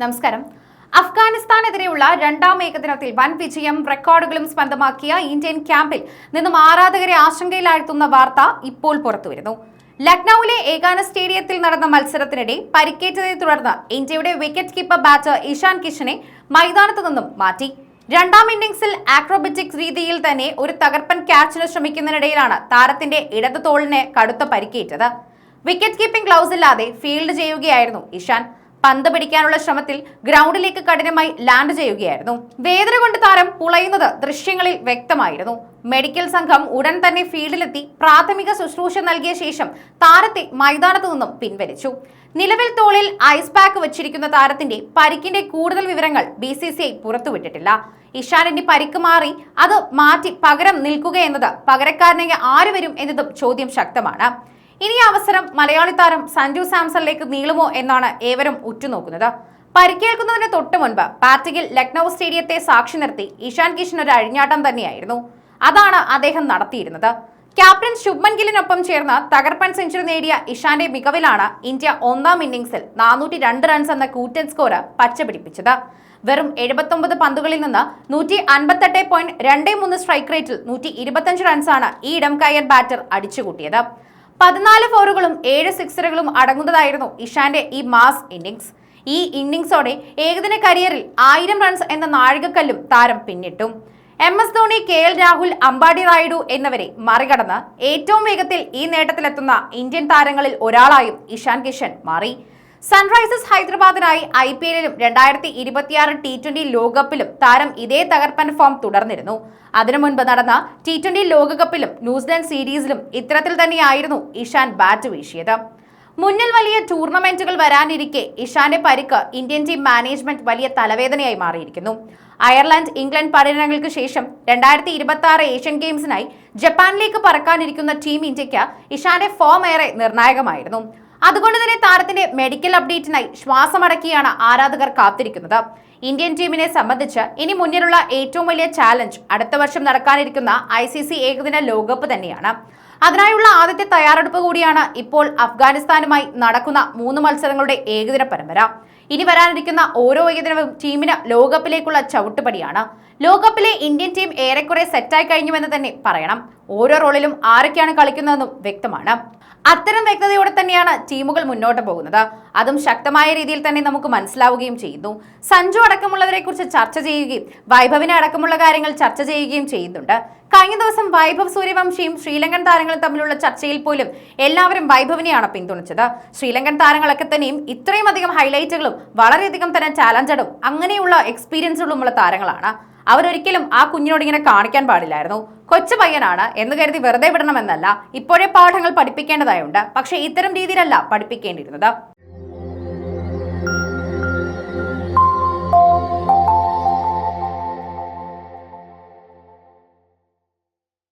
നമസ്കാരം. അഫ്ഗാനിസ്ഥാനെതിരെയുള്ള രണ്ടാം ഏകദിനത്തിൽ വൻ വിജയം റെക്കോർഡുകളും സ്വന്തമാക്കിയ ഇന്ത്യൻ ക്യാമ്പിൽ നിന്നും ആരാധകരെ ആശങ്കയിലാഴ്ത്തുന്ന വാർത്ത ഇപ്പോൾ പുറത്തുവരുന്നു. ലക്നൌവിലെ ഏകാന സ്റ്റേഡിയത്തിൽ നടന്ന മത്സരത്തിനിടെ പരിക്കേറ്റതിനെ തുടർന്ന് ഇന്ത്യയുടെ വിക്കറ്റ് കീപ്പർ ബാറ്റർ ഇഷാൻ കിഷനെ മൈതാനത്ത് നിന്നും മാറ്റി. രണ്ടാം ഇന്നിംഗ്സിൽ ആക്രോബാറ്റിക് രീതിയിൽ തന്നെ ഒരു തകർപ്പൻ ക്യാച്ചിന് ശ്രമിക്കുന്നതിനിടയിലാണ് താരത്തിന്റെ ഇടത് തോളിന് കടുത്ത പരിക്കേറ്റത്. വിക്കറ്റ് കീപ്പിംഗ് ഗ്ലൗസ് ഇല്ലാതെ ഫീൽഡ് ചെയ്യുകയായിരുന്നു ഇഷാൻ. പന്ത് പിടിക്കാനുള്ള ശ്രമത്തിൽ ഗ്രൗണ്ടിലേക്ക് കഠിനമായി ലാൻഡ് ചെയ്യുകയായിരുന്നു. വേദന കൊണ്ട് താരം പുളയുന്നത് ദൃശ്യങ്ങളിൽ വ്യക്തമായിരുന്നു. മെഡിക്കൽ സംഘം ഉടൻ തന്നെ ഫീൽഡിലെത്തി പ്രാഥമിക ശുശ്രൂഷ നൽകിയ ശേഷം താരത്തെ മൈതാനത്തു നിന്നും പിൻവലിച്ചു. നിലവിൽ തോളിൽ ഐസ് പാക്ക് വെച്ചിരിക്കുന്ന താരത്തിന്റെ പരിക്കിന്റെ കൂടുതൽ വിവരങ്ങൾ BCCI പുറത്തുവിട്ടിട്ടില്ല. ഇഷാനിന്റെ പരിക്ക് മാറി അത് മാറ്റി പകരം നിൽക്കുകയെന്നത് പകരക്കാരനെ ആര് വരും എന്നതും ചോദ്യം ശക്തമാണ്. ഇനി അവസരം മലയാളി താരം സഞ്ജു സാംസണിലേക്ക് നീളുമോ എന്നാണ് ഏവരും ഉറ്റുനോക്കുന്നത്. പരിക്കേൽക്കുന്നതിന് തൊട്ടു മുൻപ് ബാറ്റിംഗിൽ ലക്നൌ സ്റ്റേഡിയത്തെ സാക്ഷി നിർത്തി ഇഷാൻ കിഷൻ ഒരു അഴിഞ്ഞാട്ടം തന്നെയായിരുന്നു. അതാണ് അദ്ദേഹം നടത്തിയിരുന്നത്. ക്യാപ്റ്റൻ ശുഭ്മൻ ഗില്ലിനൊപ്പം ചേർന്ന് തകർപ്പൻ സെഞ്ചുറി നേടിയ ഇഷാന്റെ മികവിലാണ് ഇന്ത്യ ഒന്നാം ഇന്നിംഗ്സിൽ 402 റൺസ് എന്ന കൂറ്റൻ സ്കോർ പച്ചപിടിപ്പിച്ചത്. വെറും 79 പന്തുകളിൽ നിന്ന് 158.23 സ്ട്രൈക്ക് റേറ്റിൽ 125 റൺസാണ് ഈ ഇടംകൈയൻ ബാറ്റർ അടിച്ചുകൂട്ടിയത്. 14 ഫോറുകളും 7 സിക്സറുകളും അടങ്ങുന്നതായിരുന്നു ഇഷാന്റെ ഈ മാസ് ഇന്നിംഗ്സ്. ഈ ഇന്നിംഗ്സോടെ ഏകദിന കരിയറിൽ 1000 റൺസ് എന്ന നാഴികക്കല്ലും താരം പിന്നിട്ടു. MS ധോണി, KL രാഹുൽ, അമ്പാടി റായിഡു എന്നിവരെ മറികടന്ന് ഏറ്റവും വേഗത്തിൽ ഈ നേട്ടത്തിലെത്തുന്ന ഇന്ത്യൻ താരങ്ങളിൽ ഒരാളായും ഇഷാൻ കിഷൻ മാറി. സൺറൈസേഴ്സ് ഹൈദരാബാദിനായി IPL-ലും 2026 T20 ലോകകപ്പിലും താരം ഇതേ തകർപ്പൻ ഫോം തുടർന്നിരുന്നു. അതിനു മുൻപ് നടന്ന T20 ലോകകപ്പിലും ന്യൂസിലൻഡ് സീരീസിലും ഇത്തരത്തിൽ തന്നെയായിരുന്നു ഇഷാൻ ബാറ്റ് വീശിയത്. മുന്നിൽ വലിയ ടൂർണമെന്റുകൾ വരാനിരിക്കെ ഇഷാന്റെ പരിക്ക് ഇന്ത്യൻ ടീം മാനേജ്മെന്റ് വലിയ തലവേദനയായി മാറിയിരിക്കുന്നു. അയർലൻഡ്, ഇംഗ്ലണ്ട് പര്യടനങ്ങൾക്ക് ശേഷം 2026 ഏഷ്യൻ ഗെയിംസിനായി ജപ്പാനിലേക്ക് പറക്കാനിരിക്കുന്ന ടീം ഇന്ത്യക്ക് ഇഷാന്റെ ഫോം ഏറെ നിർണായകമായിരുന്നു. അതുകൊണ്ട് തന്നെ താരത്തിന്റെ മെഡിക്കൽ അപ്ഡേറ്റിനായി ശ്വാസമടക്കിയാണ് ആരാധകർ കാത്തിരിക്കുന്നത്. ഇന്ത്യൻ ടീമിനെ സംബന്ധിച്ച് ഇനി മുന്നിലുള്ള ഏറ്റവും വലിയ ചാലഞ്ച് അടുത്ത വർഷം നടക്കാനിരിക്കുന്ന ICC ഏകദിന ലോകകപ്പ് തന്നെയാണ്. അതിനായുള്ള ആദ്യത്തെ തയ്യാറെടുപ്പ് കൂടിയാണ് ഇപ്പോൾ അഫ്ഗാനിസ്ഥാനുമായി നടക്കുന്ന 3 മത്സരങ്ങളുടെ ഏകദിന പരമ്പര. ഇനി വരാനിരിക്കുന്ന ഓരോ ഏകദിനവും ടീമിന് ലോകകപ്പിലേക്കുള്ള ചവിട്ടുപടിയാണ്. ലോകകപ്പിലെ ഇന്ത്യൻ ടീം ഏറെക്കുറെ സെറ്റായി കഴിഞ്ഞുവെന്ന് തന്നെ പറയണം. ഓരോ റോളിലും ആരൊക്കെയാണ് കളിക്കുന്നതെന്നും വ്യക്തമാണ്. അത്തരം വ്യക്തതയോടെ തന്നെയാണ് ടീമുകൾ മുന്നോട്ട് പോകുന്നത്. അതും ശക്തമായ രീതിയിൽ തന്നെ നമുക്ക് മനസ്സിലാവുകയും ചെയ്യുന്നു. സഞ്ജു അടക്കമുള്ളവരെ കുറിച്ച് ചർച്ച ചെയ്യുകയും വൈഭവിനെ അടക്കമുള്ള കാര്യങ്ങൾ ചർച്ച ചെയ്യുകയും ചെയ്യുന്നുണ്ട്. കഴിഞ്ഞ ദിവസം വൈഭവ് സൂര്യവംശിയും ശ്രീലങ്കൻ താരങ്ങളും തമ്മിലുള്ള ചർച്ചയിൽ പോലും എല്ലാവരും വൈഭവിനെയാണ് പിന്തുണച്ചത്. ശ്രീലങ്കൻ താരങ്ങളൊക്കെ തന്നെയും ഇത്രയും അധികം ഹൈലൈറ്റുകളും വളരെയധികം തന്നെ ടാലന്റഡും അങ്ങനെയുള്ള എക്സ്പീരിയൻസുകളുമുള്ള താരങ്ങളാണ്. അവരൊരിക്കലും ആ കുഞ്ഞിനോട് ഇങ്ങനെ കാണിക്കാൻ പാടില്ലായിരുന്നു. കൊച്ചു പയ്യനാണ് എന്ന് കരുതി വെറുതെ വിടണമെന്നല്ല, ഇപ്പോഴേ പാഠങ്ങൾ പഠിപ്പിക്കേണ്ടതായുണ്ട്. പക്ഷേ ഇത്തരം രീതിയിലല്ല പഠിപ്പിക്കേണ്ടിയിരുന്നത്.